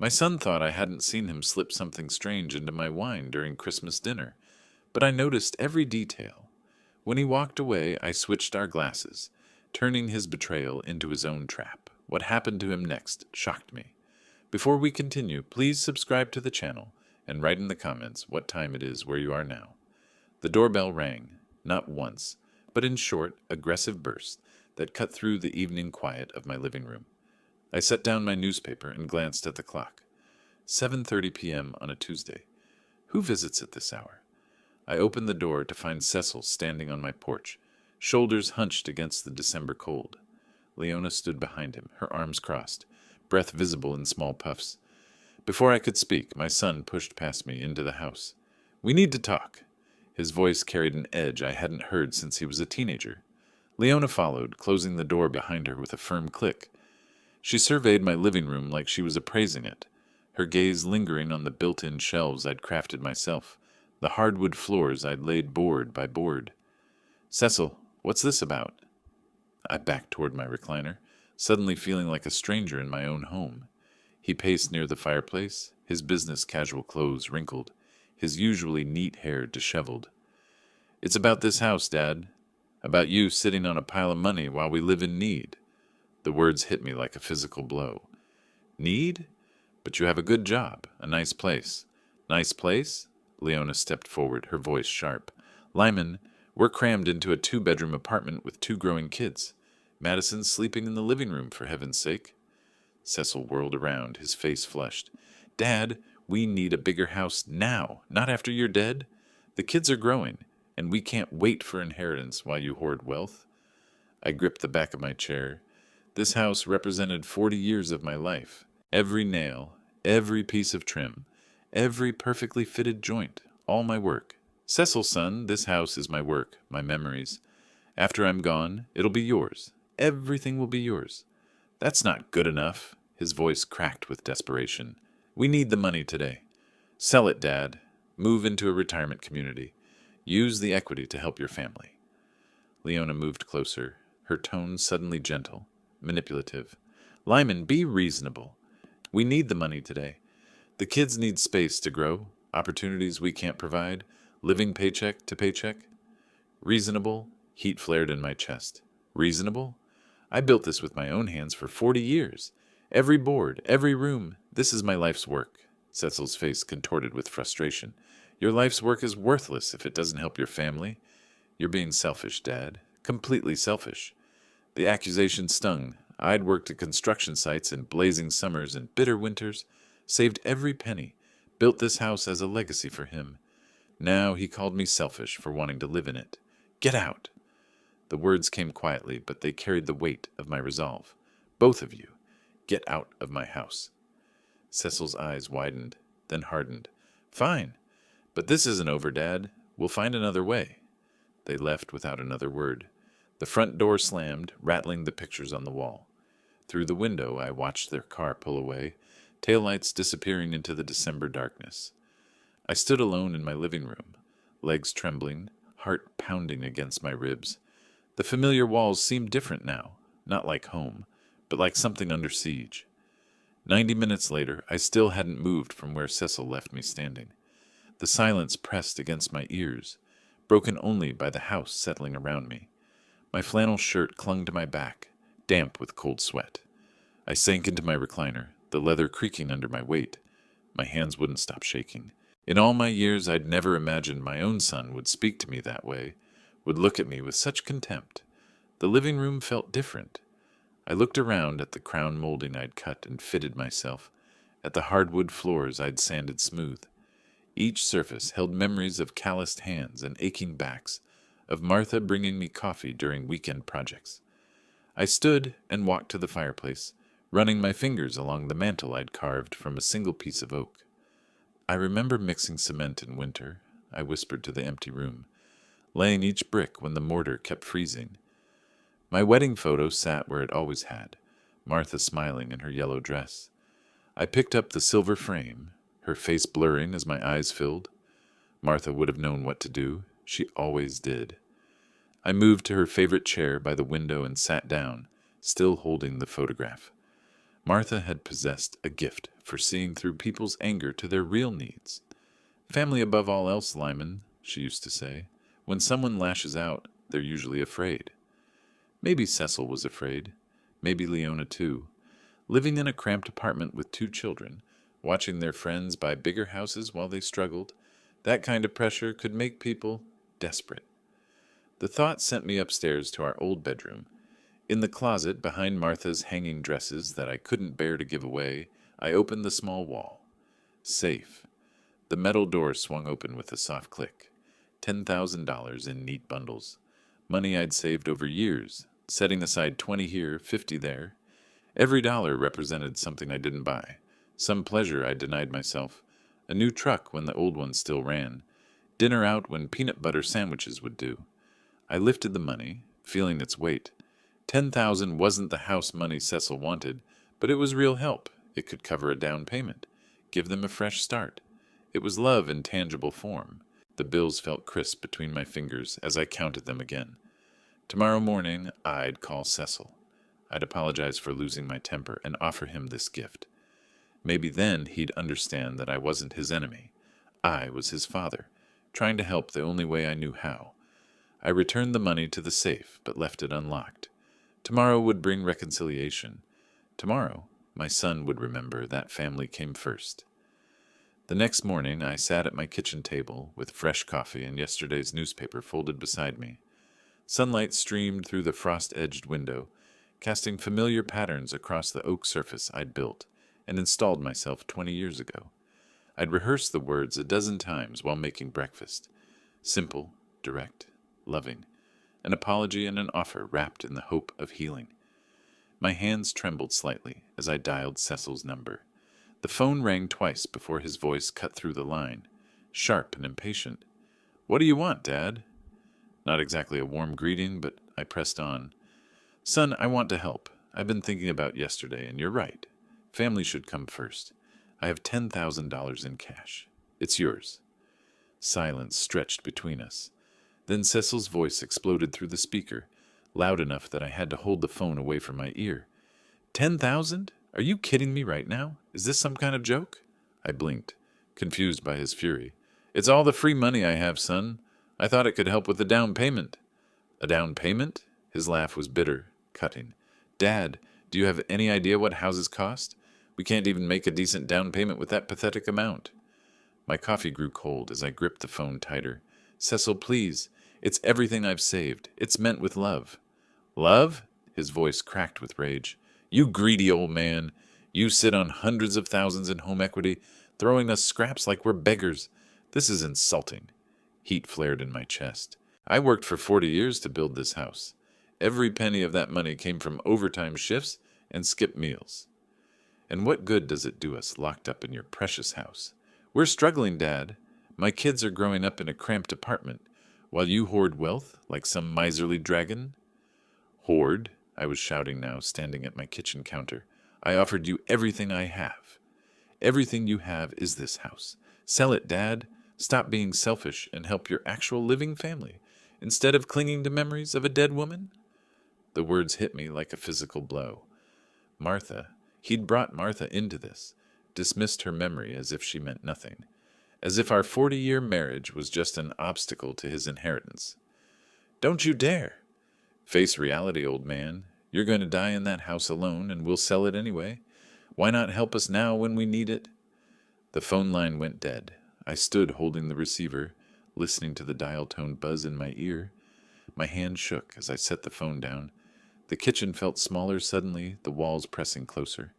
My son thought I hadn't seen him slip something strange into my wine during Christmas dinner, but I noticed every detail. When he walked away, I switched our glasses, turning his betrayal into his own trap. What happened to him next shocked me. Before we continue, please subscribe to the channel and write in the comments what time it is where you are now. The doorbell rang, not once, but in short, aggressive bursts that cut through the evening quiet of my living room. I set down my newspaper and glanced at the clock. 7:30 p.m. on a Tuesday. Who visits at this hour? I opened the door to find Cecil standing on my porch, shoulders hunched against the December cold. Leona stood behind him, her arms crossed, breath visible in small puffs. Before I could speak, my son pushed past me into the house. "We need to talk." His voice carried an edge I hadn't heard since he was a teenager. Leona followed, closing the door behind her with a firm click. She surveyed my living room like she was appraising it, her gaze lingering on the built-in shelves I'd crafted myself, the hardwood floors I'd laid board by board. "Cecil, what's this about?" I backed toward my recliner, suddenly feeling like a stranger in my own home. He paced near the fireplace, his business casual clothes wrinkled, his usually neat hair disheveled. "It's about this house, Dad. About you sitting on a pile of money while we live in need." The words hit me like a physical blow. "Need? But you have a good job, a nice place." "Nice place?" Leona stepped forward, her voice sharp. "Lyman, we're crammed into a 2-bedroom apartment with 2 growing kids. Madison's sleeping in the living room, for heaven's sake." Cecil whirled around, his face flushed. "Dad, we need a bigger house now, not after you're dead. The kids are growing, and we can't wait for inheritance while you hoard wealth." I gripped the back of my chair. This house represented 40 years of my life. Every nail, every piece of trim, every perfectly fitted joint, all my work. "Cecil, son, this house is my work, my memories. After I'm gone, it'll be yours. Everything will be yours." "That's not good enough." His voice cracked with desperation. "We need the money today. Sell it, Dad. Move into a retirement community. Use the equity to help your family." Leona moved closer, her tone suddenly gentle, manipulative. "Lyman, be reasonable. We need the money today. The kids need space to grow, opportunities we can't provide, living paycheck to paycheck." "Reasonable?" Heat flared in my chest. "Reasonable? I built this with my own hands for 40 years. Every board, every room, this is my life's work." Cecil's face contorted with frustration. "Your life's work is worthless if it doesn't help your family. You're being selfish, Dad. Completely selfish." The accusation stung. I'd worked at construction sites in blazing summers and bitter winters, saved every penny, built this house as a legacy for him. Now he called me selfish for wanting to live in it. "Get out!" The words came quietly, but they carried the weight of my resolve. "Both of you, get out of my house." Cecil's eyes widened, then hardened. "Fine, but this isn't over, Dad. We'll find another way." They left without another word. The front door slammed, rattling the pictures on the wall. Through the window, I watched their car pull away, taillights disappearing into the December darkness. I stood alone in my living room, legs trembling, heart pounding against my ribs. The familiar walls seemed different now, not like home, but like something under siege. 90 minutes later, I still hadn't moved from where Cecil left me standing. The silence pressed against my ears, broken only by the house settling around me. My flannel shirt clung to my back, damp with cold sweat. I sank into my recliner, the leather creaking under my weight. My hands wouldn't stop shaking. In all my years, I'd never imagined my own son would speak to me that way, would look at me with such contempt. The living room felt different. I looked around at the crown molding I'd cut and fitted myself, at the hardwood floors I'd sanded smooth. Each surface held memories of calloused hands and aching backs, of Martha bringing me coffee during weekend projects. I stood and walked to the fireplace, running my fingers along the mantel I'd carved from a single piece of oak. "I remember mixing cement in winter," I whispered to the empty room, laying each brick when the mortar kept freezing. My wedding photo sat where it always had, Martha smiling in her yellow dress. I picked up the silver frame, her face blurring as my eyes filled. Martha would have known what to do. She always did. I moved to her favorite chair by the window and sat down, still holding the photograph. Martha had possessed a gift for seeing through people's anger to their real needs. Family above all else, Lyman, she used to say. When someone lashes out, they're usually afraid. Maybe Cecil was afraid. Maybe Leona too. Living in a cramped apartment with 2 children, watching their friends buy bigger houses while they struggled, that kind of pressure could make people desperate. The thought sent me upstairs to our old bedroom. In the closet behind Martha's hanging dresses that I couldn't bear to give away, I opened the small wall. Safe. The metal door swung open with a soft click. $10,000 in neat bundles. Money I'd saved over years, setting aside 20 here, 50 there. Every dollar represented something I didn't buy, some pleasure I denied myself, a new truck when the old one still ran, dinner out when peanut butter sandwiches would do. I lifted the money, feeling its weight. 10,000 wasn't the house money Cecil wanted, but it was real help. It could cover a down payment, give them a fresh start. It was love in tangible form. The bills felt crisp between my fingers as I counted them again. Tomorrow morning, I'd call Cecil. I'd apologize for losing my temper and offer him this gift. Maybe then he'd understand that I wasn't his enemy. I was his father, trying to help the only way I knew how. I returned the money to the safe, but left it unlocked. Tomorrow would bring reconciliation. Tomorrow, my son would remember that family came first. The next morning, I sat at my kitchen table with fresh coffee and yesterday's newspaper folded beside me. Sunlight streamed through the frost-edged window, casting familiar patterns across the oak surface I'd built and installed myself 20 years ago. I'd rehearsed the words a dozen times while making breakfast. Simple, direct, loving. An apology and an offer wrapped in the hope of healing. My hands trembled slightly as I dialed Cecil's number. The phone rang twice before his voice cut through the line, sharp and impatient. "What do you want, Dad?" Not exactly a warm greeting, but I pressed on. "Son, I want to help. I've been thinking about yesterday, and you're right. Family should come first. I have $10,000 in cash. It's yours." Silence stretched between us. Then Cecil's voice exploded through the speaker, loud enough that I had to hold the phone away from my ear. 10,000? Are you kidding me right now? Is this some kind of joke? I blinked, confused by his fury. "It's all the free money I have, son. I thought it could help with the down payment." "A down payment?" His laugh was bitter, cutting. "Dad, do you have any idea what houses cost? We can't even make a decent down payment with that pathetic amount." My coffee grew cold as I gripped the phone tighter. "Cecil, please. It's everything I've saved. It's meant with love." "Love?" His voice cracked with rage. "You greedy old man. You sit on hundreds of thousands in home equity, throwing us scraps like we're beggars. This is insulting." Heat flared in my chest. I worked for 40 years to build this house. Every penny of that money came from overtime shifts and skipped meals. And what good does it do us locked up in your precious house? We're struggling, Dad. My kids are growing up in a cramped apartment, while you hoard wealth like some miserly dragon. "Hoard?" I was shouting now, standing at my kitchen counter. "I offered you everything I have. Everything you have is this house. Sell it, Dad. Stop being selfish and help your actual living family, instead of clinging to memories of a dead woman." The words hit me like a physical blow. He'd brought Martha into this, dismissed her memory as if she meant nothing, as if our 40-year marriage was just an obstacle to his inheritance. "Don't you dare. Face reality, old man. You're going to die in that house alone, and we'll sell it anyway. Why not help us now when we need it?" The phone line went dead. I stood holding the receiver, listening to the dial tone buzz in my ear. My hand shook as I set the phone down. The kitchen felt smaller suddenly, the walls pressing closer.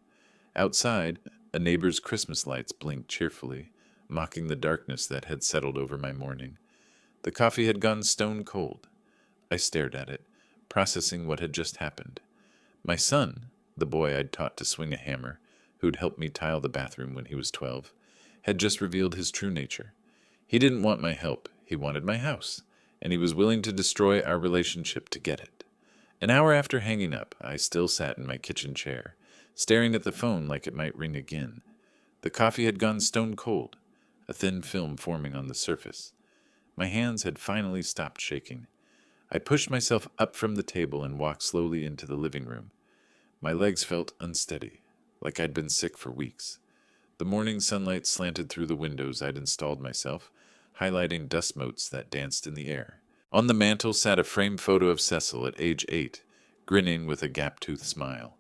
Outside, a neighbor's Christmas lights blinked cheerfully, mocking the darkness that had settled over my morning. The coffee had gone stone cold. I stared at it, processing what had just happened. My son, the boy I'd taught to swing a hammer, who'd helped me tile the bathroom when he was 12, had just revealed his true nature. He didn't want my help, he wanted my house, and he was willing to destroy our relationship to get it. An hour after hanging up, I still sat in my kitchen chair, staring at the phone like it might ring again. The coffee had gone stone cold, a thin film forming on the surface. My hands had finally stopped shaking. I pushed myself up from the table and walked slowly into the living room. My legs felt unsteady, like I'd been sick for weeks. The morning sunlight slanted through the windows I'd installed myself, highlighting dust motes that danced in the air. On the mantel sat a framed photo of Cecil at age 8, grinning with a gap-toothed smile.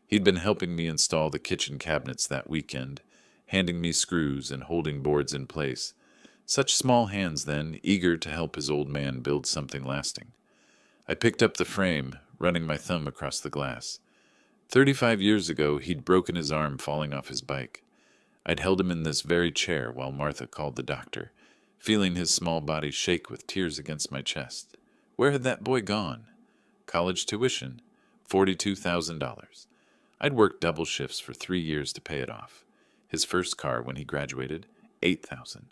He'd been helping me install the kitchen cabinets that weekend, handing me screws and holding boards in place. Such small hands then, eager to help his old man build something lasting. I picked up the frame, running my thumb across the glass. 35 years ago, he'd broken his arm falling off his bike. I'd held him in this very chair while Martha called the doctor, feeling his small body shake with tears against my chest. Where had that boy gone? College tuition, $42,000. I'd worked double shifts for 3 years to pay it off. His first car when he graduated, $8,000.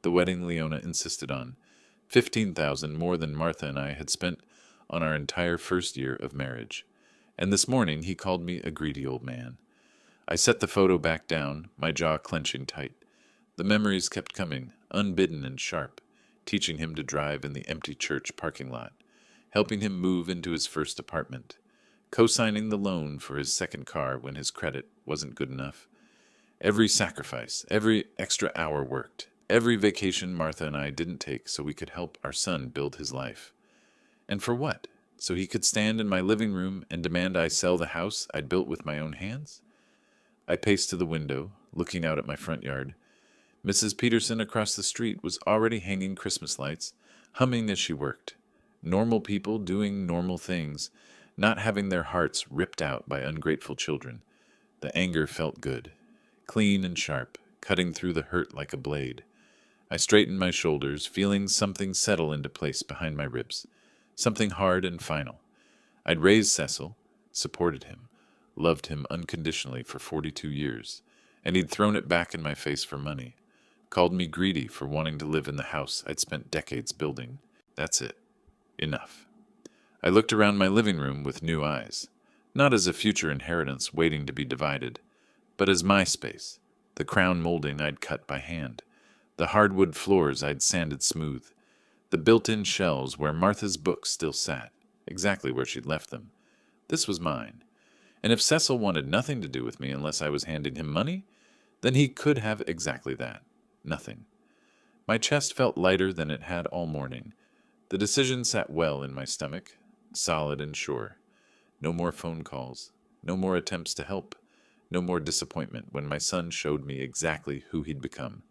The wedding Leona insisted on, $15,000 more than Martha and I had spent on our entire first year of marriage. And this morning he called me a greedy old man. I set the photo back down, my jaw clenching tight. The memories kept coming, unbidden and sharp, teaching him to drive in the empty church parking lot, helping him move into his first apartment, co-signing the loan for his second car when his credit wasn't good enough. Every sacrifice, every extra hour worked, every vacation Martha and I didn't take so we could help our son build his life. And for what? So he could stand in my living room and demand I sell the house I'd built with my own hands? I paced to the window, looking out at my front yard. Mrs. Peterson across the street was already hanging Christmas lights, humming as she worked. Normal people doing normal things, not having their hearts ripped out by ungrateful children. The anger felt good, clean and sharp, cutting through the hurt like a blade. I straightened my shoulders, feeling something settle into place behind my ribs, something hard and final. I'd raised Cecil, supported him, loved him unconditionally for 42 years, and he'd thrown it back in my face for money, called me greedy for wanting to live in the house I'd spent decades building. That's it. Enough. I looked around my living room with new eyes, not as a future inheritance waiting to be divided, but as my space, the crown molding I'd cut by hand, the hardwood floors I'd sanded smooth, the built-in shelves where Martha's books still sat, exactly where she'd left them. This was mine. And if Cecil wanted nothing to do with me unless I was handing him money, then he could have exactly that. Nothing. My chest felt lighter than it had all morning. The decision sat well in my stomach, solid and sure. No more phone calls, no more attempts to help, no more disappointment when my son showed me exactly who he'd become.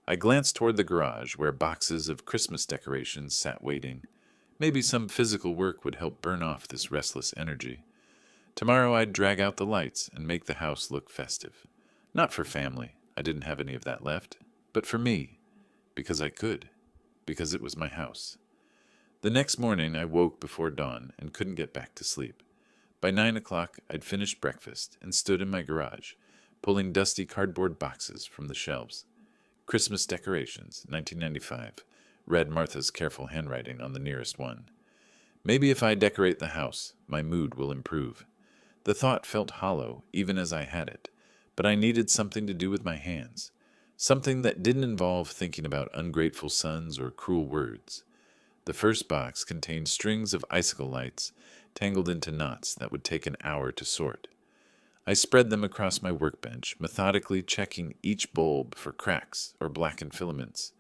I glanced toward the garage where boxes of Christmas decorations sat waiting. Maybe some physical work would help burn off this restless energy. Tomorrow I'd drag out the lights and make the house look festive. Not for family, I didn't have any of that left, but for me, because I could, because it was my house. The next morning I woke before dawn and couldn't get back to sleep. By 9 o'clock I'd finished breakfast and stood in my garage, pulling dusty cardboard boxes from the shelves. Christmas decorations, 1995, read Martha's careful handwriting on the nearest one. Maybe if I decorate the house, my mood will improve. The thought felt hollow, even as I had it, but I needed something to do with my hands, something that didn't involve thinking about ungrateful sons or cruel words. The first box contained strings of icicle lights tangled into knots that would take an hour to sort. I spread them across my workbench, methodically checking each bulb for cracks or blackened filaments.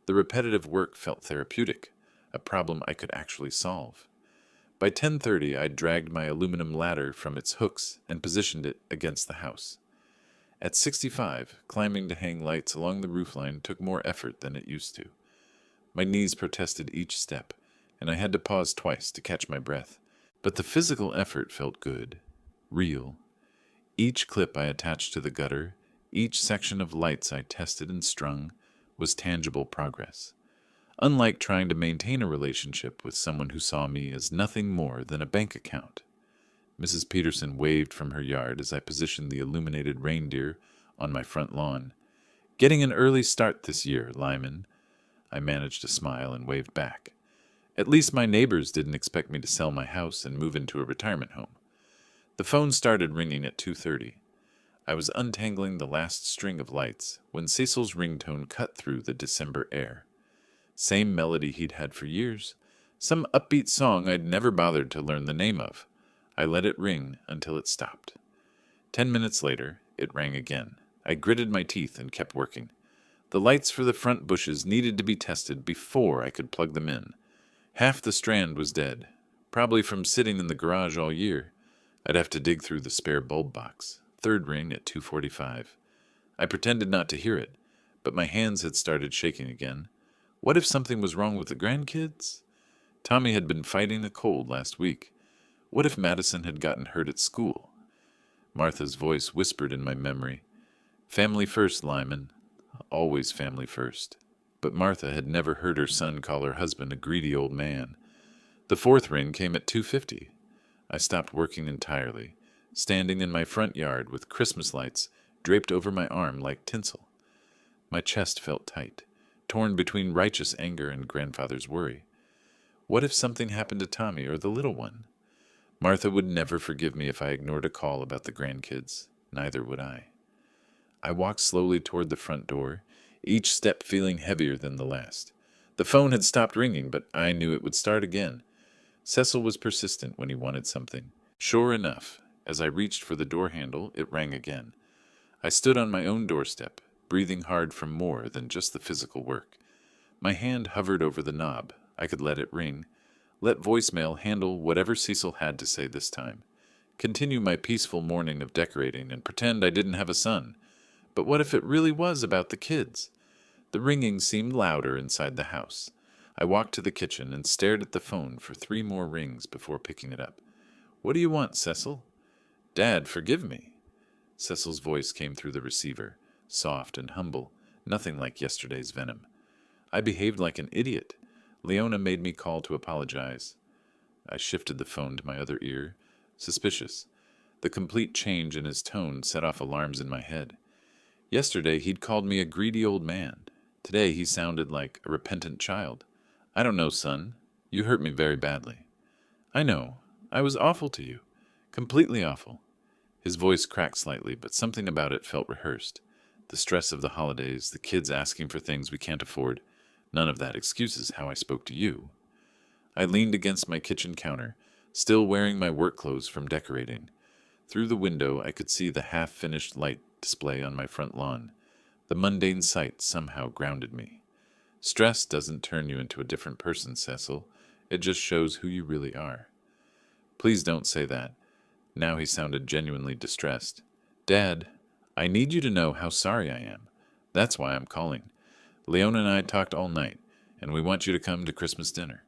The repetitive work felt therapeutic, a problem I could actually solve. By 10:30, I dragged my aluminum ladder from its hooks and positioned it against the house. At 65, climbing to hang lights along the roofline took more effort than it used to. My knees protested each step, and I had to pause twice to catch my breath. But the physical effort felt good, real. Each clip I attached to the gutter, each section of lights I tested and strung, was tangible progress. Unlike trying to maintain a relationship with someone who saw me as nothing more than a bank account. Mrs. Peterson waved from her yard as I positioned the illuminated reindeer on my front lawn. "Getting an early start this year, Lyman." I managed to smile and waved back. At least my neighbors didn't expect me to sell my house and move into a retirement home. The phone started ringing at 2:30. I was untangling the last string of lights when Cecil's ringtone cut through the December air. Same melody he'd had for years, some upbeat song I'd never bothered to learn the name of. I let it ring until it stopped. 10 minutes later, it rang again. I gritted my teeth and kept working. The lights for the front bushes needed to be tested before I could plug them in. Half the strand was dead, probably from sitting in the garage all year. I'd have to dig through the spare bulb box. Third ring at 2:45. I pretended not to hear it, but my hands had started shaking again. What if something was wrong with the grandkids? Tommy had been fighting a cold last week. What if Madison had gotten hurt at school? Martha's voice whispered in my memory. Family first, Lyman. Always family first. But Martha had never heard her son call her husband a greedy old man. The fourth ring came at 2:50. I stopped working entirely, standing in my front yard with Christmas lights draped over my arm like tinsel. My chest felt tight, torn between righteous anger and grandfather's worry. What if something happened to Tommy or the little one? Martha would never forgive me if I ignored a call about the grandkids. Neither would I. I walked slowly toward the front door, each step feeling heavier than the last. The phone had stopped ringing, but I knew it would start again. Cecil was persistent when he wanted something. Sure enough, as I reached for the door handle, it rang again. I stood on my own doorstep, breathing hard from more than just the physical work. My hand hovered over the knob. I could let it ring. Let voicemail handle whatever Cecil had to say this time. Continue my peaceful morning of decorating and pretend I didn't have a son. But what if it really was about the kids? The ringing seemed louder inside the house. I walked to the kitchen and stared at the phone for 3 more rings before picking it up. What do you want, Cecil? Dad, forgive me. Cecil's voice came through the receiver, soft and humble, nothing like yesterday's venom. I behaved like an idiot. Leona made me call to apologize. I shifted the phone to my other ear, suspicious. The complete change in his tone set off alarms in my head. Yesterday he'd called me a greedy old man. Today he sounded like a repentant child. I don't know, son. You hurt me very badly. I know. I was awful to you. Completely awful. His voice cracked slightly, but something about it felt rehearsed. The stress of the holidays, the kids asking for things we can't afford. None of that excuses how I spoke to you. I leaned against my kitchen counter, still wearing my work clothes from decorating. Through the window I could see the half-finished light display on my front lawn. The mundane sight somehow grounded me. Stress doesn't turn you into a different person, Cecil. It just shows who you really are. Please don't say that. Now he sounded genuinely distressed. Dad, I need you to know how sorry I am. That's why I'm calling. Leona and I talked all night, and we want you to come to Christmas dinner.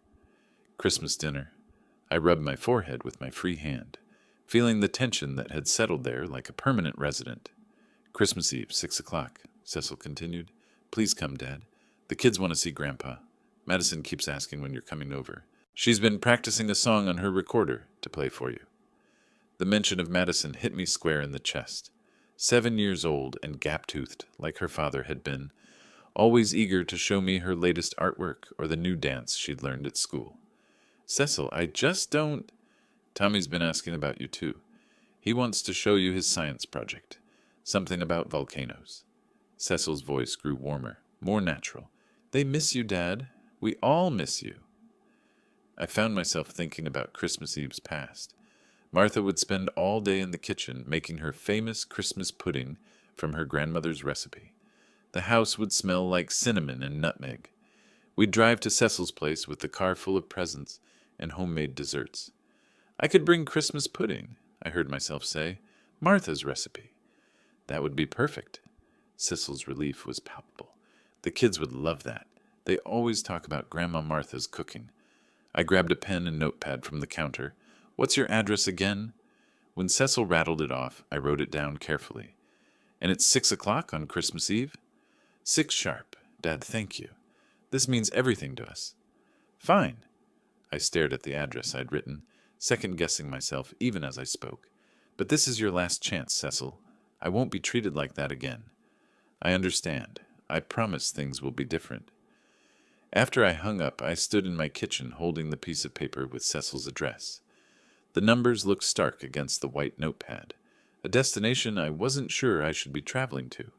Christmas dinner. I rubbed my forehead with my free hand, feeling the tension that had settled there like a permanent resident. Christmas Eve, 6 o'clock, Cecil continued. Please come, Dad. The kids want to see Grandpa. Madison keeps asking when you're coming over. She's been practicing a song on her recorder to play for you. The mention of Madison hit me square in the chest. 7 years old and gap-toothed, like her father had been, always eager to show me her latest artwork or the new dance she'd learned at school. Cecil, I just don't... Tommy's been asking about you, too. He wants to show you his science project. Something about volcanoes. Cecil's voice grew warmer, more natural. They miss you, Dad. We all miss you. I found myself thinking about Christmas Eve's past. Martha would spend all day in the kitchen making her famous Christmas pudding from her grandmother's recipe. The house would smell like cinnamon and nutmeg. We'd drive to Cecil's place with the car full of presents and homemade desserts. I could bring Christmas pudding, I heard myself say. Martha's recipe. That would be perfect. Cecil's relief was palpable. The kids would love that. They always talk about Grandma Martha's cooking. I grabbed a pen and notepad from the counter. What's your address again? When Cecil rattled it off, I wrote it down carefully. And it's 6 o'clock on Christmas Eve? 6 sharp. Dad, thank you. This means everything to us. Fine. I stared at the address I'd written, second-guessing myself even as I spoke. But this is your last chance, Cecil. I won't be treated like that again. I understand. I promise things will be different. After I hung up, I stood in my kitchen holding the piece of paper with Cecil's address. The numbers looked stark against the white notepad, a destination I wasn't sure I should be traveling to.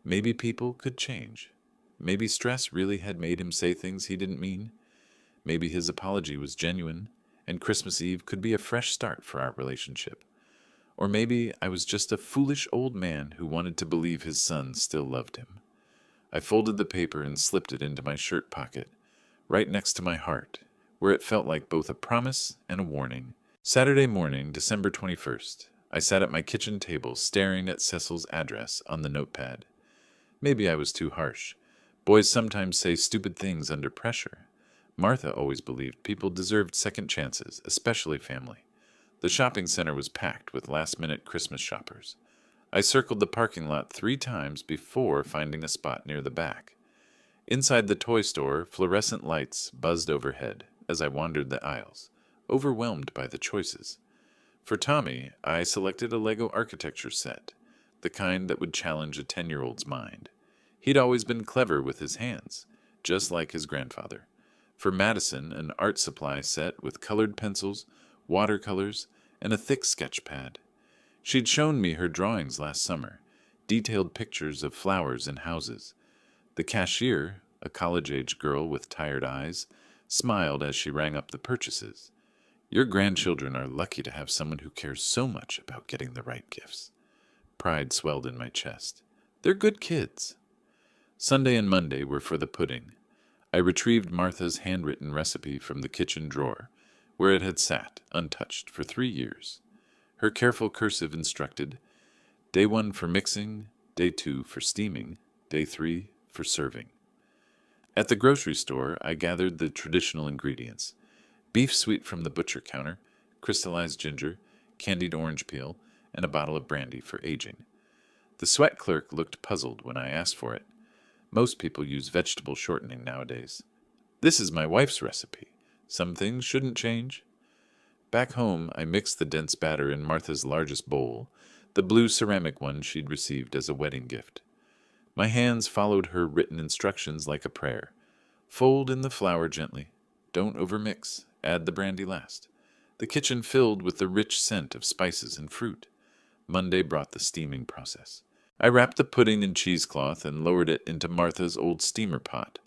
Maybe people could change. Maybe stress really had made him say things he didn't mean. Maybe his apology was genuine, and Christmas Eve could be a fresh start for our relationship. Or maybe I was just a foolish old man who wanted to believe his son still loved him. I folded the paper and slipped it into my shirt pocket, right next to my heart, where it felt like both a promise and a warning. Saturday morning, December 21st, I sat at my kitchen table staring at Cecil's address on the notepad. Maybe I was too harsh. Boys sometimes say stupid things under pressure. Martha always believed people deserved second chances, especially family. The shopping center was packed with last-minute Christmas shoppers. I circled the parking lot 3 times before finding a spot near the back. Inside the toy store, fluorescent lights buzzed overhead as I wandered the aisles, overwhelmed by the choices. For Tommy, I selected a Lego architecture set, the kind that would challenge a 10-year-old's mind. He'd always been clever with his hands, just like his grandfather. For Madison, an art supply set with colored pencils, watercolors, and a thick sketch pad. She'd shown me her drawings last summer, detailed pictures of flowers and houses. The cashier, a college-age girl with tired eyes, smiled as she rang up the purchases. Your grandchildren are lucky to have someone who cares so much about getting the right gifts. Pride swelled in my chest. They're good kids. Sunday and Monday were for the pudding. I retrieved Martha's handwritten recipe from the kitchen drawer, where it had sat, untouched, for 3 years. Her careful cursive instructed, Day 1 for mixing, Day 2 for steaming, Day 3 for serving. At the grocery store, I gathered the traditional ingredients. Beef sweet from the butcher counter, crystallized ginger, candied orange peel, and a bottle of brandy for aging. The sweat clerk looked puzzled when I asked for it. Most people use vegetable shortening nowadays. This is my wife's recipe. Some things shouldn't change. Back home, I mixed the dense batter in Martha's largest bowl, the blue ceramic one she'd received as a wedding gift. My hands followed her written instructions like a prayer. Fold in the flour gently. Don't overmix. Add the brandy last. The kitchen filled with the rich scent of spices and fruit. Monday brought the steaming process. I wrapped the pudding in cheesecloth and lowered it into Martha's old steamer pot,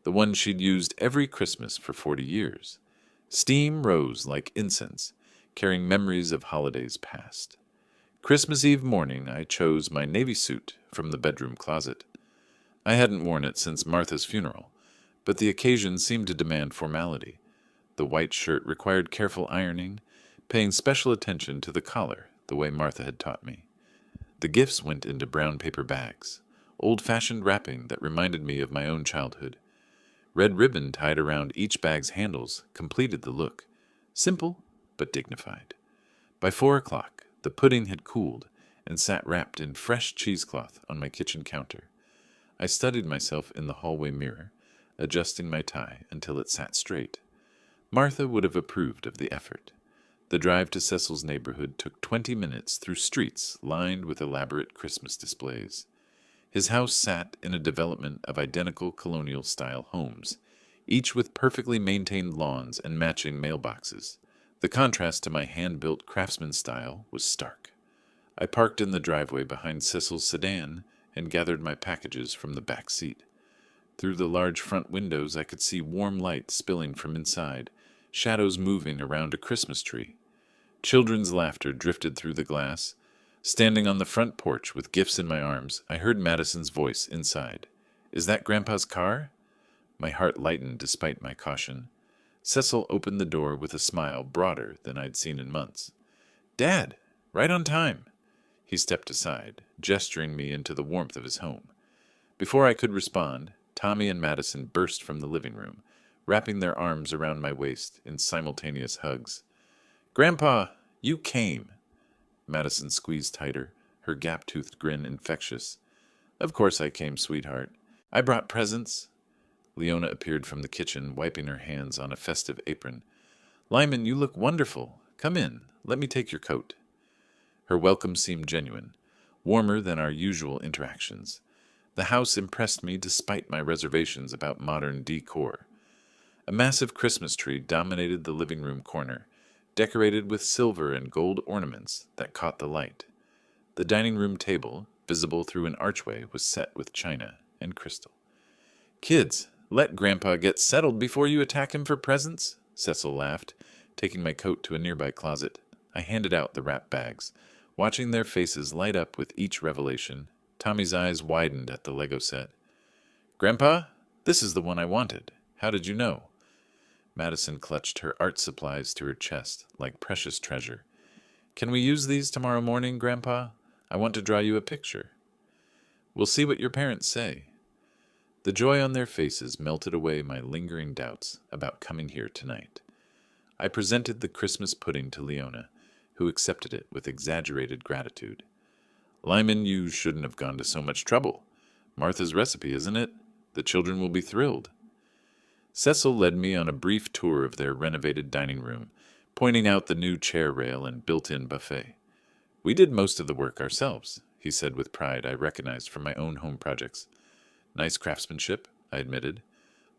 the one she'd used every Christmas for 40 years. Steam rose like incense, carrying memories of holidays past. Christmas Eve morning, I chose my navy suit from the bedroom closet. I hadn't worn it since Martha's funeral, but the occasion seemed to demand formality. The white shirt required careful ironing, paying special attention to the collar, the way Martha had taught me. The gifts went into brown paper bags, old-fashioned wrapping that reminded me of my own childhood. Red ribbon tied around each bag's handles completed the look, simple but dignified. By 4 o'clock, the pudding had cooled and sat wrapped in fresh cheesecloth on my kitchen counter. I studied myself in the hallway mirror, adjusting my tie until it sat straight. Martha would have approved of the effort. The drive to Cecil's neighborhood took 20 minutes through streets lined with elaborate Christmas displays. His house sat in a development of identical colonial-style homes, each with perfectly maintained lawns and matching mailboxes. The contrast to my hand-built craftsman style was stark. I parked in the driveway behind Cecil's sedan and gathered my packages from the back seat. Through the large front windows I could see warm light spilling from inside, shadows moving around a Christmas tree. Children's laughter drifted through the glass. Standing on the front porch with gifts in my arms, I heard Madison's voice inside. "Is that Grandpa's car?" My heart lightened despite my caution. Cecil opened the door with a smile broader than I'd seen in months. "Dad, right on time." He stepped aside, gesturing me into the warmth of his home. Before I could respond, Tommy and Madison burst from the living room, wrapping their arms around my waist in simultaneous hugs. "Grandpa, you came." Madison squeezed tighter, her gap-toothed grin infectious. "Of course I came, sweetheart. I brought presents." Leona appeared from the kitchen, wiping her hands on a festive apron. "Lyman, you look wonderful. Come in. Let me take your coat." Her welcome seemed genuine, warmer than our usual interactions. The house impressed me despite my reservations about modern decor. A massive Christmas tree dominated the living room corner, decorated with silver and gold ornaments that caught the light. The dining room table, visible through an archway, was set with china and crystal. "Kids, let Grandpa get settled before you attack him for presents," Cecil laughed, taking my coat to a nearby closet. I handed out the wrapped bags, Watching their faces light up with each revelation, Tommy's eyes widened at the Lego set. "Grandpa, this is the one I wanted. How did you know?" Madison clutched her art supplies to her chest like precious treasure. "Can we use these tomorrow morning, Grandpa? I want to draw you a picture." "We'll see what your parents say." The joy on their faces melted away my lingering doubts about coming here tonight. I presented the Christmas pudding to Leona, who accepted it with exaggerated gratitude. "Lyman, you shouldn't have gone to so much trouble. Martha's recipe, isn't it? The children will be thrilled." Cecil led me on a brief tour of their renovated dining room, pointing out the new chair rail and built-in buffet. "We did most of the work ourselves," he said with pride I recognized from my own home projects. "Nice craftsmanship," I admitted.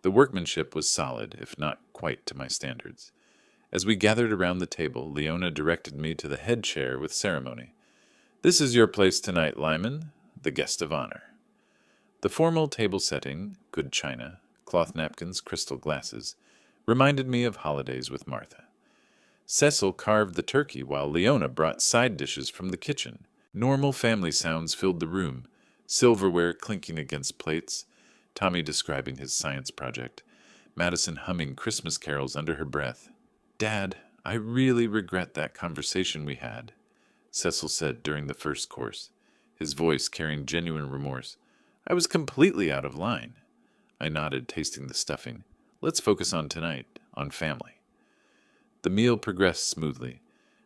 The workmanship was solid, if not quite to my standards. As we gathered around the table, Leona directed me to the head chair with ceremony. "This is your place tonight, Lyman, the guest of honor." The formal table setting, good china, cloth napkins, crystal glasses, reminded me of holidays with Martha. Cecil carved the turkey while Leona brought side dishes from the kitchen. Normal family sounds filled the room, silverware clinking against plates, Tommy describing his science project, Madison humming Christmas carols under her breath. "Dad, I really regret that conversation we had," Cecil said during the first course, his voice carrying genuine remorse. "I was completely out of line." I nodded, tasting the stuffing. "Let's focus on tonight, on family." The meal progressed smoothly.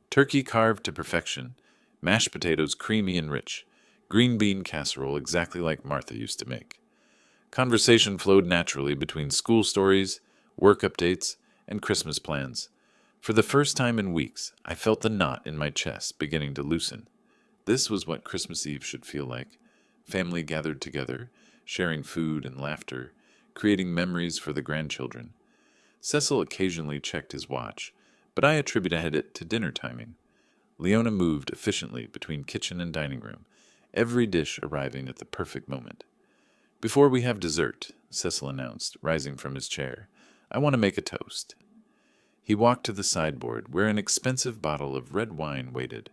Turkey carved to perfection, mashed potatoes creamy and rich, green bean casserole exactly like Martha used to make. Conversation flowed naturally between school stories, work updates, and Christmas plans. For the first time in weeks, I felt the knot in my chest beginning to loosen. This was what Christmas Eve should feel like. Family gathered together, sharing food and laughter, creating memories for the grandchildren. Cecil occasionally checked his watch, but I attributed it to dinner timing. Leona moved efficiently between kitchen and dining room, every dish arriving at the perfect moment. "Before we have dessert," Cecil announced, rising from his chair, "I want to make a toast." He walked to the sideboard, where an expensive bottle of red wine waited.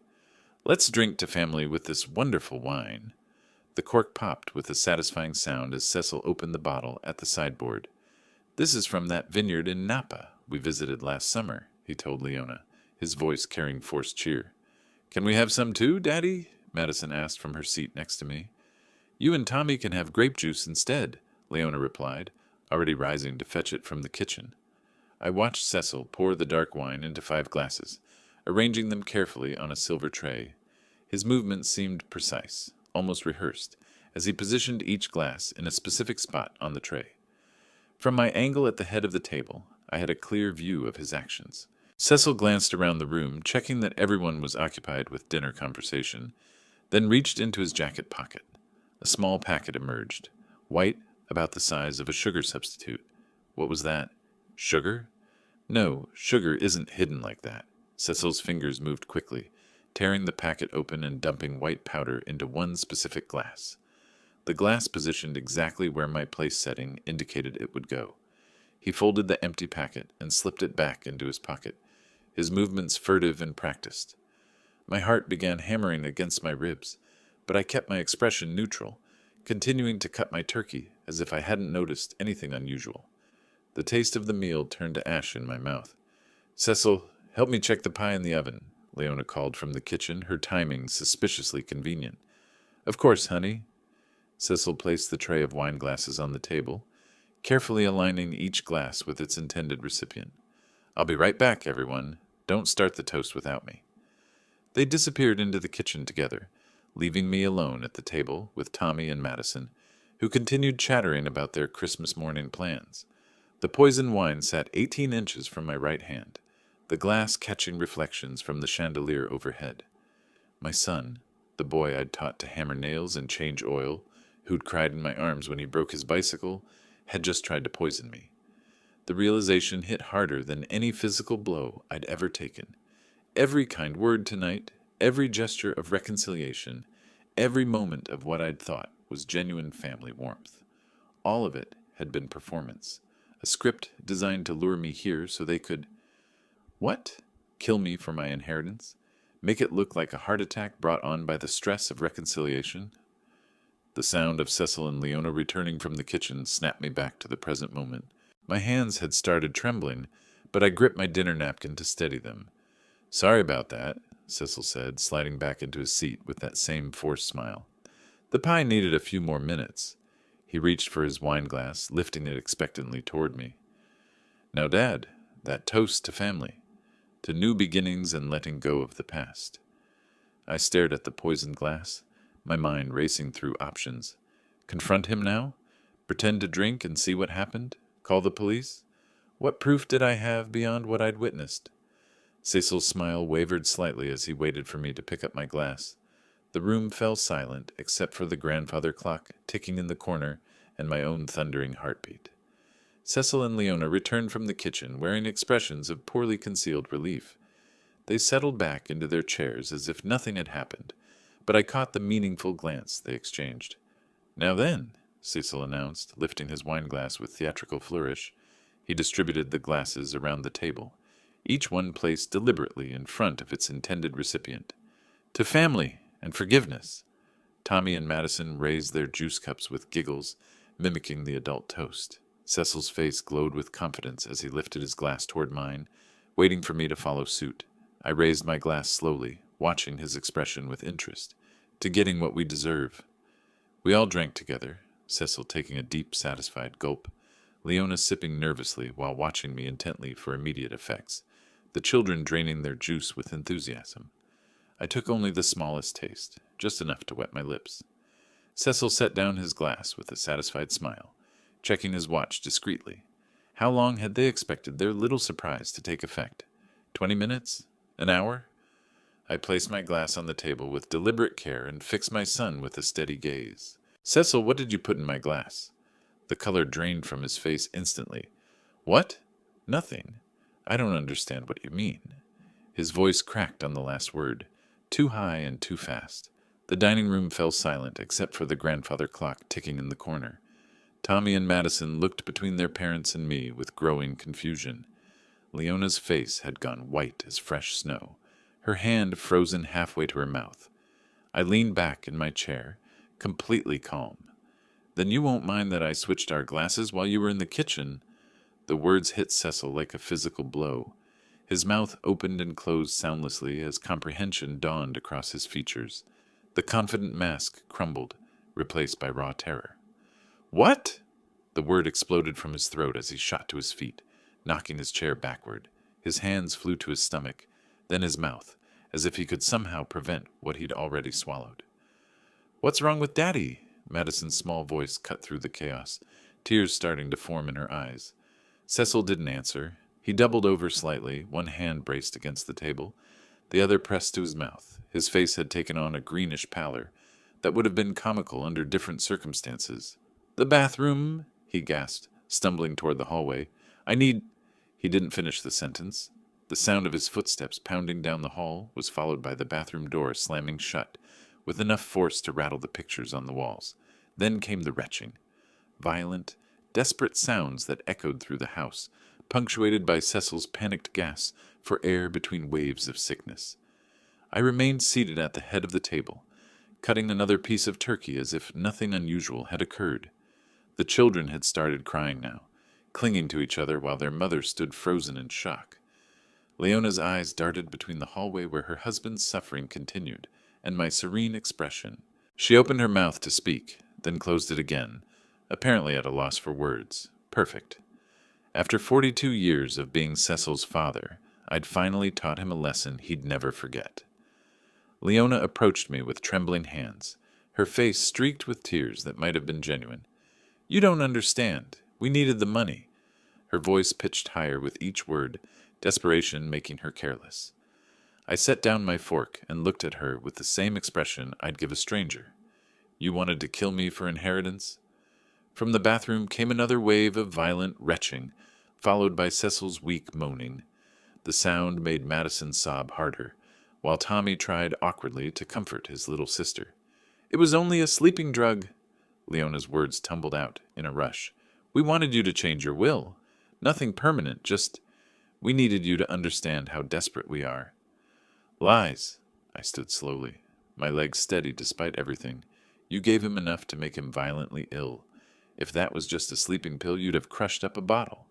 "Let's drink to family with this wonderful wine." The cork popped with a satisfying sound as Cecil opened the bottle at the sideboard. "This is from that vineyard in Napa we visited last summer," he told Leona, his voice carrying forced cheer. "Can we have some too, Daddy?" Madison asked from her seat next to me. "You and Tommy can have grape juice instead," Leona replied, already rising to fetch it from the kitchen. I watched Cecil pour the dark wine into 5 glasses, arranging them carefully on a silver tray. His movements seemed precise, almost rehearsed, as he positioned each glass in a specific spot on the tray. From my angle at the head of the table, I had a clear view of his actions. Cecil glanced around the room, checking that everyone was occupied with dinner conversation, then reached into his jacket pocket. A small packet emerged, white, about the size of a sugar substitute. What was that? Sugar? No, sugar isn't hidden like that. Cecil's fingers moved quickly, tearing the packet open and dumping white powder into one specific glass. The glass positioned exactly where my place setting indicated it would go. He folded the empty packet and slipped it back into his pocket, his movements furtive and practiced. My heart began hammering against my ribs, but I kept my expression neutral, continuing to cut my turkey as if I hadn't noticed anything unusual. The taste of the meal turned to ash in my mouth. "Cecil, help me check the pie in the oven," Leona called from the kitchen, her timing suspiciously convenient. "Of course, honey." Cecil placed the tray of wine glasses on the table, carefully aligning each glass with its intended recipient. "I'll be right back, everyone. Don't start the toast without me." They disappeared into the kitchen together, leaving me alone at the table with Tommy and Madison, who continued chattering about their Christmas morning plans. The poison wine sat 18 inches from my right hand, the glass catching reflections from the chandelier overhead. My son, the boy I'd taught to hammer nails and change oil, who'd cried in my arms when he broke his bicycle, had just tried to poison me. The realization hit harder than any physical blow I'd ever taken. Every kind word tonight, every gesture of reconciliation, every moment of what I'd thought was genuine family warmth. All of it had been performance, a script designed to lure me here so they could... What? Kill me for my inheritance? Make it look like a heart attack brought on by the stress of reconciliation? The sound of Cecil and Leona returning from the kitchen snapped me back to the present moment. My hands had started trembling, but I gripped my dinner napkin to steady them. "Sorry about that," Cecil said, sliding back into his seat with that same forced smile. "The pie needed a few more minutes." He reached for his wine glass, lifting it expectantly toward me. "Now, Dad, that toast to family, to new beginnings and letting go of the past." I stared at the poisoned glass, my mind racing through options. Confront him now? Pretend to drink and see what happened? Call the police? What proof did I have beyond what I'd witnessed? Cecil's smile wavered slightly as he waited for me to pick up my glass. The room fell silent, except for the grandfather clock ticking in the corner and my own thundering heartbeat. Cecil and Leona returned from the kitchen wearing expressions of poorly concealed relief. They settled back into their chairs as if nothing had happened, but I caught the meaningful glance they exchanged. "Now then," Cecil announced, lifting his wineglass with theatrical flourish. He distributed the glasses around the table, each one placed deliberately in front of its intended recipient. "To family and forgiveness." Tommy and Madison raised their juice cups with giggles, mimicking the adult toast. Cecil's face glowed with confidence as he lifted his glass toward mine, waiting for me to follow suit. I raised my glass slowly, watching his expression with interest. "To getting what we deserve." We all drank together, Cecil taking a deep, satisfied gulp, Leona sipping nervously while watching me intently for immediate effects, the children draining their juice with enthusiasm. I took only the smallest taste, just enough to wet my lips. Cecil set down his glass with a satisfied smile, checking his watch discreetly. How long had they expected their little surprise to take effect? 20 minutes? An hour? I placed my glass on the table with deliberate care and fixed my son with a steady gaze. "Cecil, what did you put in my glass?" The color drained from his face instantly. "What? Nothing. I don't understand what you mean." His voice cracked on the last word, too high and too fast. The dining room fell silent except for the grandfather clock ticking in the corner. Tommy and Madison looked between their parents and me with growing confusion. Leona's face had gone white as fresh snow, her hand frozen halfway to her mouth. I leaned back in my chair, completely calm. "Then you won't mind that I switched our glasses while you were in the kitchen?" The words hit Cecil like a physical blow. His mouth opened and closed soundlessly as comprehension dawned across his features. The confident mask crumbled, replaced by raw terror. "What?" The word exploded from his throat as he shot to his feet, knocking his chair backward. His hands flew to his stomach, then his mouth, as if he could somehow prevent what he'd already swallowed. "What's wrong with Daddy?" Madison's small voice cut through the chaos, tears starting to form in her eyes. Cecil didn't answer. He doubled over slightly, one hand braced against the table, the other pressed to his mouth. His face had taken on a greenish pallor that would have been comical under different circumstances. "The bathroom," he gasped, stumbling toward the hallway. "I need—" He didn't finish the sentence. The sound of his footsteps pounding down the hall was followed by the bathroom door slamming shut, with enough force to rattle the pictures on the walls. Then came the retching. Violent, desperate sounds that echoed through the house, punctuated by Cecil's panicked gasps for air between waves of sickness. I remained seated at the head of the table, cutting another piece of turkey as if nothing unusual had occurred. The children had started crying now, clinging to each other while their mother stood frozen in shock. Leona's eyes darted between the hallway where her husband's suffering continued, and my serene expression. She opened her mouth to speak, then closed it again, apparently at a loss for words. Perfect. After 42 years of being Cecil's father, I'd finally taught him a lesson he'd never forget. Leona approached me with trembling hands, her face streaked with tears that might have been genuine. "You don't understand. We needed the money." Her voice pitched higher with each word, desperation making her careless. I set down my fork and looked at her with the same expression I'd give a stranger. "You wanted to kill me for inheritance?" From the bathroom came another wave of violent retching, followed by Cecil's weak moaning. The sound made Madison sob harder, while Tommy tried awkwardly to comfort his little sister. "It was only a sleeping drug." Leona's words tumbled out in a rush. "We wanted you to change your will. Nothing permanent, just... We needed you to understand how desperate we are." "Lies. I stood slowly, my legs steady despite everything. You gave him enough to make him violently ill. If that was just a sleeping pill, you'd have crushed up a bottle.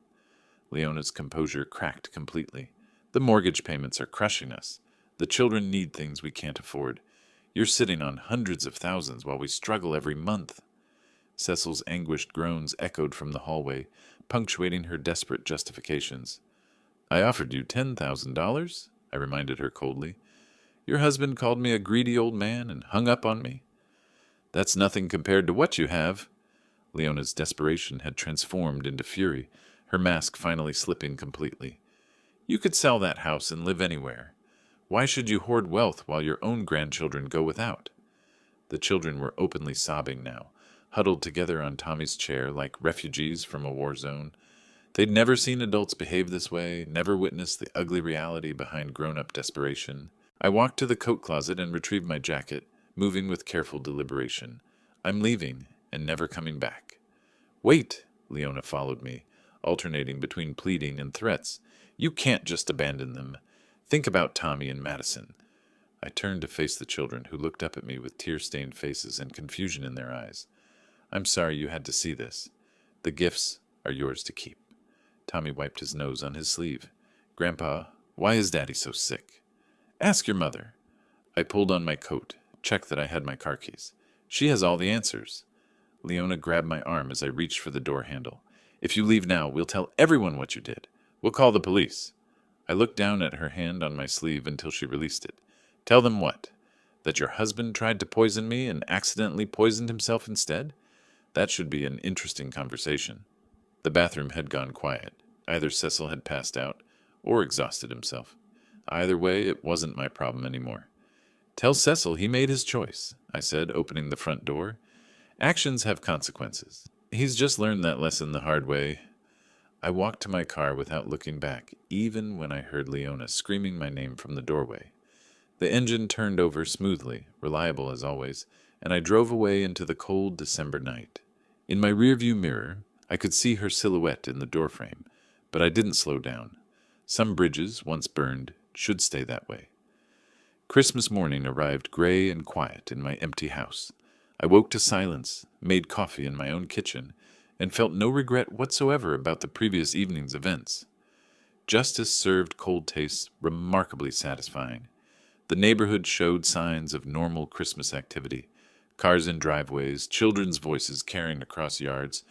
Leona's composure cracked completely. The mortgage payments are crushing us. The children need things we can't afford. You're sitting on hundreds of thousands while we struggle every month. Cecil's anguished groans echoed from the hallway, punctuating her desperate justifications. I offered you $10,000, I reminded her coldly. Your husband called me a greedy old man and hung up on me. That's nothing compared to what you have. Leona's desperation had transformed into fury, her mask finally slipping completely. You could sell that house and live anywhere. Why should you hoard wealth while your own grandchildren go without? The children were openly sobbing now, huddled together on Tommy's chair like refugees from a war zone. They'd never seen adults behave this way, never witnessed the ugly reality behind grown-up desperation. I walked to the coat closet and retrieved my jacket, moving with careful deliberation. I'm leaving, and never coming back. Wait, Leona followed me, alternating between pleading and threats. You can't just abandon them. Think about Tommy and Madison. I turned to face the children, who looked up at me with tear-stained faces and confusion in their eyes. I'm sorry you had to see this. The gifts are yours to keep. Tommy wiped his nose on his sleeve. Grandpa, why is Daddy so sick? Ask your mother. I pulled on my coat, checked that I had my car keys. She has all the answers. Leona grabbed my arm as I reached for the door handle. If you leave now, we'll tell everyone what you did. We'll call the police. I looked down at her hand on my sleeve until she released it. Tell them what? That your husband tried to poison me and accidentally poisoned himself instead? That should be an interesting conversation. The bathroom had gone quiet. Either Cecil had passed out or exhausted himself. Either way, it wasn't my problem anymore. Tell Cecil he made his choice, I said, opening the front door. Actions have consequences. He's just learned that lesson the hard way. I walked to my car without looking back, even when I heard Leona screaming my name from the doorway. The engine turned over smoothly, reliable as always, and I drove away into the cold December night. In my rearview mirror, I could see her silhouette in the doorframe, but I didn't slow down. Some bridges, once burned, should stay that way. Christmas morning arrived gray and quiet in my empty house. I woke to silence, made coffee in my own kitchen, and felt no regret whatsoever about the previous evening's events. Justice served cold tastes remarkably satisfying. The neighborhood showed signs of normal Christmas activity. Cars in driveways, children's voices carrying across yards,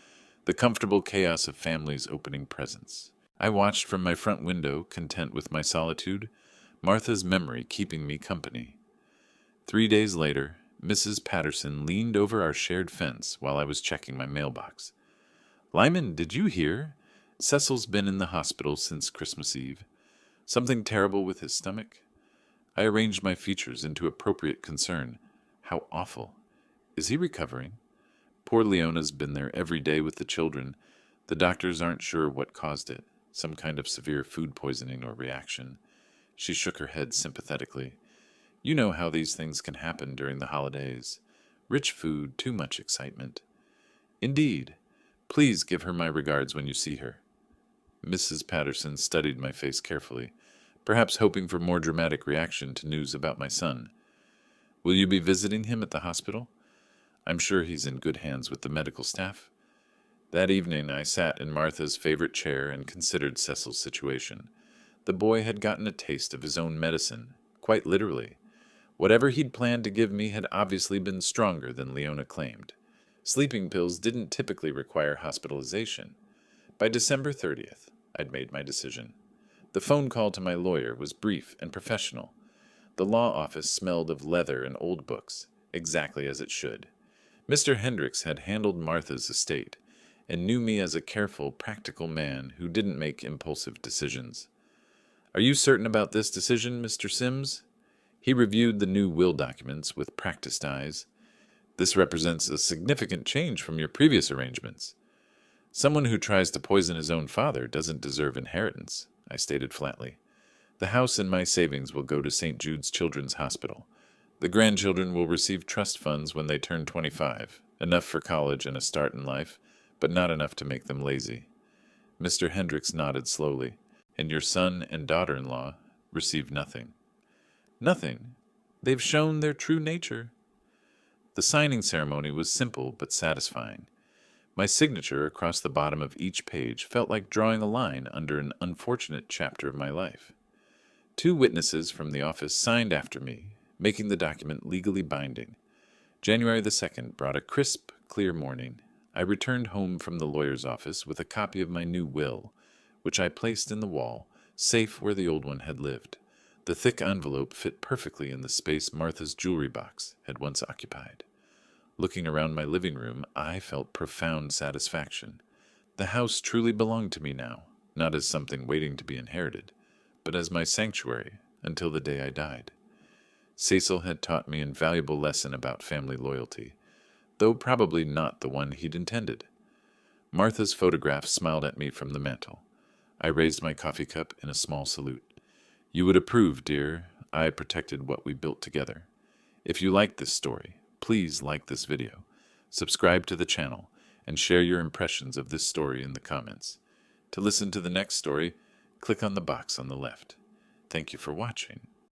the comfortable chaos of families opening presents. I watched from my front window, content with my solitude, Martha's memory keeping me company. 3 days later, Mrs. Patterson leaned over our shared fence while I was checking my mailbox. Lyman, did you hear? Cecil's been in the hospital since Christmas Eve. Something terrible with his stomach? I arranged my features into appropriate concern. How awful. Is he recovering? Poor Leona's been there every day with the children. The doctors aren't sure what caused it. Some kind of severe food poisoning or reaction. She shook her head sympathetically. You know how these things can happen during the holidays. Rich food, too much excitement. Indeed. Please give her my regards when you see her. Mrs. Patterson studied my face carefully, perhaps hoping for more dramatic reaction to news about my son. Will you be visiting him at the hospital? I'm sure he's in good hands with the medical staff. That evening I sat in Martha's favorite chair and considered Cecil's situation. The boy had gotten a taste of his own medicine, quite literally. Whatever he'd planned to give me had obviously been stronger than Leona claimed. Sleeping pills didn't typically require hospitalization. By December 30th, I'd made my decision. The phone call to my lawyer was brief and professional. The law office smelled of leather and old books, exactly as it should. Mr. Hendricks had handled Martha's estate, and knew me as a careful, practical man who didn't make impulsive decisions. Are you certain about this decision, Mr. Sims? He reviewed the new will documents with practiced eyes. This represents a significant change from your previous arrangements. Someone who tries to poison his own father doesn't deserve inheritance, I stated flatly. The house and my savings will go to St. Jude's Children's Hospital. The grandchildren will receive trust funds when they turn 25, enough for college and a start in life, but not enough to make them lazy. Mr. Hendricks nodded slowly. And your son and daughter-in-law receive nothing. Nothing? They've shown their true nature. The signing ceremony was simple but satisfying. My signature across the bottom of each page felt like drawing a line under an unfortunate chapter of my life. 2 witnesses from the office signed after me, making the document legally binding. January the 2nd brought a crisp, clear morning. I returned home from the lawyer's office with a copy of my new will, which I placed in the wall, safe where the old one had lived. The thick envelope fit perfectly in the space Martha's jewelry box had once occupied. Looking around my living room, I felt profound satisfaction. The house truly belonged to me now, not as something waiting to be inherited, but as my sanctuary until the day I died. Cecil had taught me an invaluable lesson about family loyalty, though probably not the one he'd intended. Martha's photograph smiled at me from the mantel. I raised my coffee cup in a small salute. You would approve, dear. I protected what we built together. If you like this story, please like this video, subscribe to the channel, and share your impressions of this story in the comments. To listen to the next story, click on the box on the left. Thank you for watching.